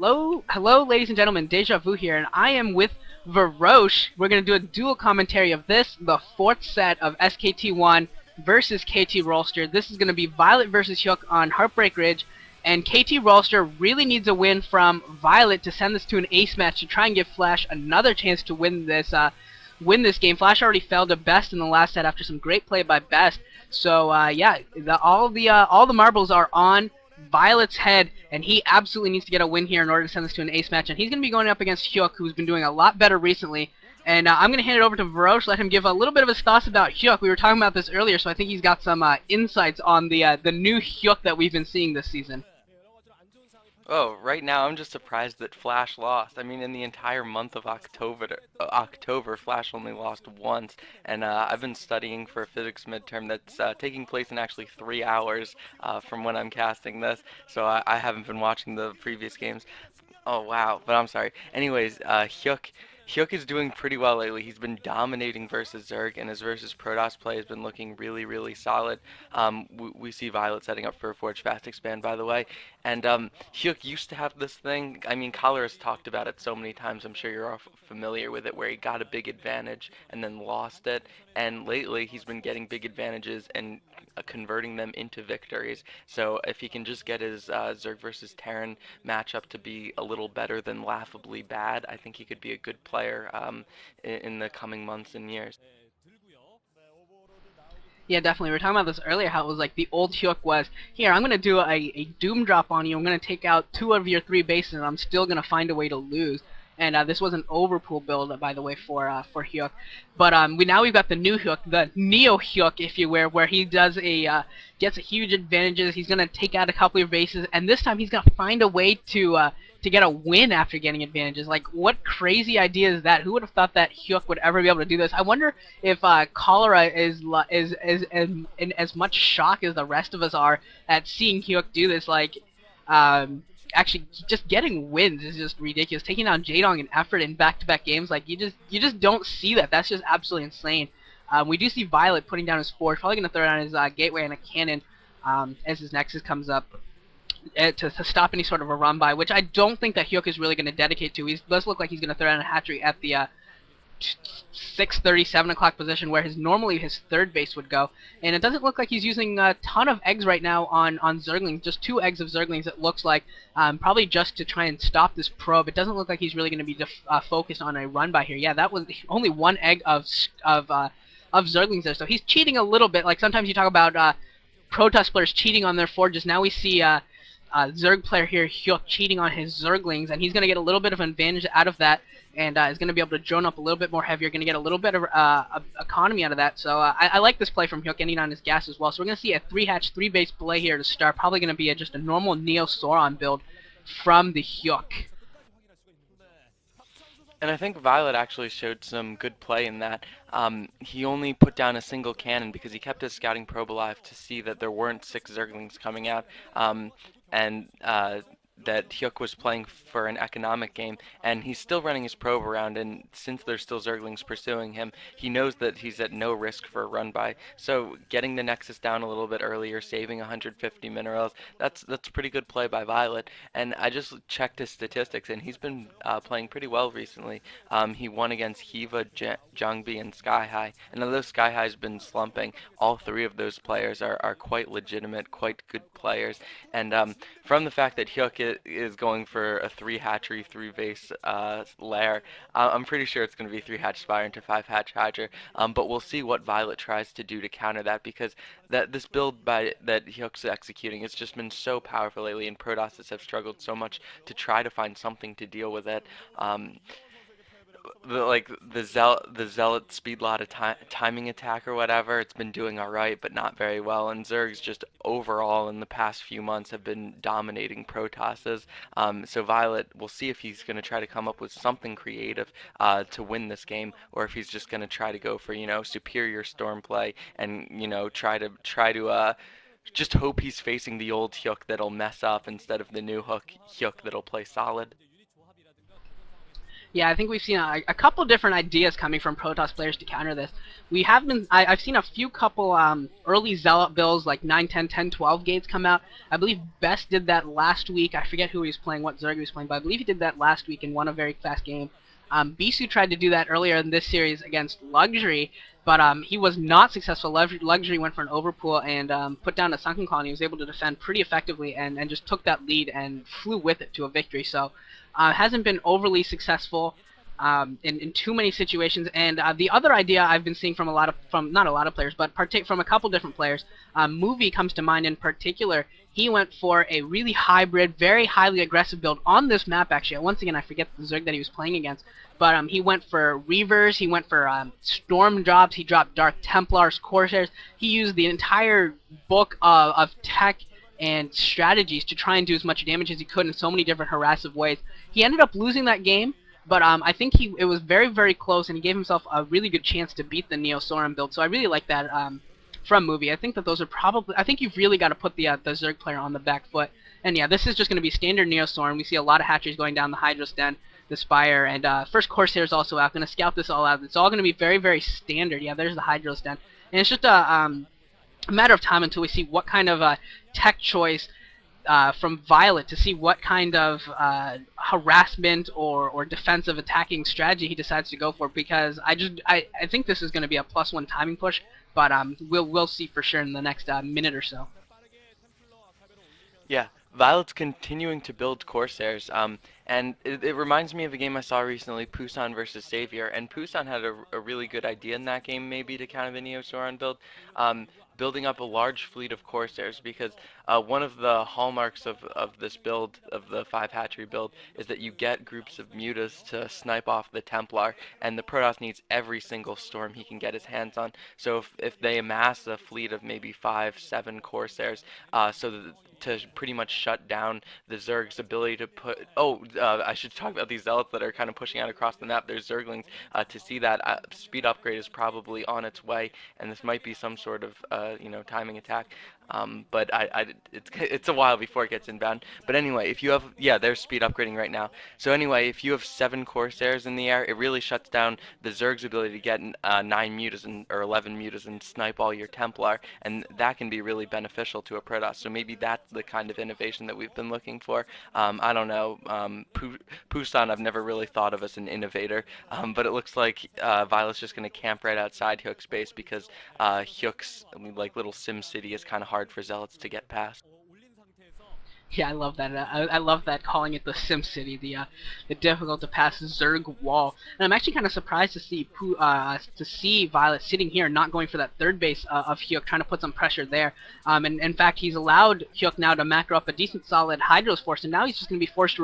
Hello, ladies and gentlemen. Deja Vu here, and I am with Varosh. We're gonna do a dual commentary of this, the fourth set of SKT1 versus KT Rolster. This is gonna be Violet versus Hyuk on Heartbreak Ridge, and KT Rolster really needs a win from Violet to send this to an ace match to try and give Flash another chance to win this game. Flash already fell to Best in the last set after some great play by Best. So yeah, all the marbles are on Violet's head, and he absolutely needs to get a win here in order to send this to an ace match. And he's going to be going up against Hyuk, who's been doing a lot better recently. And I'm going to hand it over to Varosh, let him give a little bit of his thoughts about Hyuk. We were talking about this earlier, so I think he's got some insights on the new Hyuk that we've been seeing this season. Oh, right now I'm just surprised that Flash lost. I mean, in the entire month of October, Flash only lost once, and I've been studying for a physics midterm that's taking place in actually 3 hours from when I'm casting this, so I haven't been watching the previous games. Oh wow, but I'm sorry. Anyways, Hyuk is doing pretty well lately. He's been dominating versus Zerg, and his versus Protoss play has been looking really, really solid. We see Violet setting up for a Forge Fast Expand, by the way. And Hyuk used to have this thing. I mean, Collar has talked about it so many times. I'm sure you're all familiar with it, where he got a big advantage and then lost it. And lately, he's been getting big advantages and converting them into victories. So if he can just get his Zerg versus Terran matchup to be a little better than laughably bad, I think he could be a good player in the coming months and years. Yeah, definitely. We were talking about this earlier, how it was like the old Hyuk was, here, I'm going to do a Doom drop on you, I'm going to take out 2 of your 3 bases, and I'm still going to find a way to lose. And this was an overpool build, by the way, for Hyuk. But we've got the new Hyuk, the Neo Hyuk, if you will, where he does gets a huge advantages. He's gonna take out a couple of bases, and this time he's gonna find a way to get a win after getting advantages. Like, what crazy idea is that? Who would have thought that Hyuk would ever be able to do this? I wonder if Cholera is in as much shock as the rest of us are at seeing Hyuk do this. Like, actually, just getting wins is just ridiculous. Taking down Jaedong in effort in back-to-back games, like you just don't see that. That's just absolutely insane. We do see Violet putting down his Forge, probably gonna throw down his Gateway and a Cannon as his Nexus comes up to stop any sort of a run by, which I don't think that Hyuk is really gonna dedicate to. He does look like he's gonna throw down a hatchery at the 6:30, 7 o'clock position where normally his third base would go, and it doesn't look like he's using a ton of eggs right now on Zerglings. Just 2 eggs of Zerglings, it looks like, probably just to try and stop this probe. It doesn't look like he's really going to be focused on a run by here. Yeah, that was only 1 egg of Zerglings there, so he's cheating a little bit. Like, sometimes you talk about Protoss players cheating on their forges. Now we see Zerg player here, Hyuk, cheating on his Zerglings, and he's going to get a little bit of an advantage out of that, and is going to be able to drone up a little bit more heavier, going to get a little bit of economy out of that. So I like this play from Hyuk, ending on his gas as well. So we're going to see a 3-hatch, 3-base play here to start. Probably going to be just a normal Neo Sauron build from the Hyuk. And I think Violet actually showed some good play in that. He only put down a single cannon because he kept his scouting probe alive to see that there weren't 6 Zerglings coming out. And that Hyuk was playing for an economic game, and he's still running his probe around, and since there's still Zerglings pursuing him, he knows that he's at no risk for a run by. So getting the Nexus down a little bit earlier, saving 150 minerals, that's pretty good play by Violet. And I just checked his statistics, and he's been playing pretty well recently. He won against Hiva, Jungbi, and Sky High, and although Sky High's been slumping, all 3 of those players are quite legitimate, quite good players. And from the fact that Hyuk is going for a 3 hatchery, 3 base lair. I'm pretty sure it's going to be 3 hatch Spire into 5 hatch Hydra. But we'll see what Violet tries to do to counter that, because this build that Hyuk's executing has just been so powerful lately, and Protosses have struggled so much to try to find something to deal with it. The zealot speed lot timing attack or whatever, it's been doing all right, but not very well. And Zerg's just overall in the past few months have been dominating Protosses. So Violet, we'll see if he's going to try to come up with something creative to win this game, or if he's just going to try to go for superior storm play and try to just hope he's facing the old Hyuk that'll mess up instead of the new Hyuk that'll play solid. Yeah, I think we've seen a couple different ideas coming from Protoss players to counter this. We have been, I've seen a few couple early Zealot builds like 9, 10, 10, 12 gates come out. I believe Best did that last week. I forget who he was playing, what Zerg he was playing, but I believe he did that last week and won a very fast game. Bisu tried to do that earlier in this series against Luxury, but he was not successful. Luxury went for an overpool and put down a Sunken Colony. He was able to defend pretty effectively and just took that lead and flew with it to a victory. So hasn't been overly successful in too many situations. And the other idea I've been seeing from not a lot of players, but from a couple different players, Movie comes to mind in particular. He went for a really hybrid, very highly aggressive build on this map. Actually, once again, I forget the Zerg that he was playing against, but he went for Reavers, he went for Storm drops, he dropped Dark Templars, Corsairs. He used the entire book of tech and strategies to try and do as much damage as he could in so many different harassive ways. He ended up losing that game, but I think it was very, very close, and he gave himself a really good chance to beat the Neo Soren build. So I really like that from Movie. I think that those are probably, I think you've really got to put the Zerg player on the back foot. And yeah, this is just going to be standard Neo Soren. We see a lot of hatcheries going down the Hydra's Den, the Spire, and first Corsair is also out. Going to scout this all out. It's all going to be very, very standard. Yeah, there's the Hydra's Den. And it's just a matter of time until we see what kind of tech choice from Violet, to see what kind of harassment or defensive attacking strategy he decides to go for, because I think this is going to be a +1 timing push, but we'll see for sure in the next minute or so. Yeah, Violet's continuing to build Corsairs, and it reminds me of a game I saw recently, Pusan versus Savior, and Pusan had a really good idea in that game, maybe, to counter the Neo Sauron build, building up a large fleet of Corsairs, because one of the hallmarks of this build, of the 5 hatchery build, is that you get groups of mutas to snipe off the Templar, and the Protoss needs every single storm he can get his hands on. So if they amass a fleet of maybe 5, 7 Corsairs, so that to pretty much shut down the Zerg's ability to put... I should talk about these Zealots that are kind of pushing out across the map. There's Zerglings. To see that speed upgrade is probably on its way, and this might be some sort of timing attack. But it's a while before it gets inbound. But anyway, if you have... Yeah, they're speed upgrading right now. So anyway, if you have 7 Corsairs in the air, it really shuts down the Zerg's ability to get 9 mutas or 11 mutas and snipe all your Templar, and that can be really beneficial to a Protoss. So maybe that's the kind of innovation that we've been looking for. I don't know. Pusan I've never really thought of as an innovator, but it looks like Violet's just going to camp right outside Hyuk's base, because Hyuk's little Sim City is kind of hard for Zealots to get past. Yeah, I love that. I love that, calling it the Sim City, the difficult to pass Zerg wall. And I'm actually kind of surprised to see Violet sitting here, not going for that third base of Hyuk, trying to put some pressure there. And in fact, he's allowed Hyuk now to macro up a decent solid Hydros force, and now he's just going to be forced to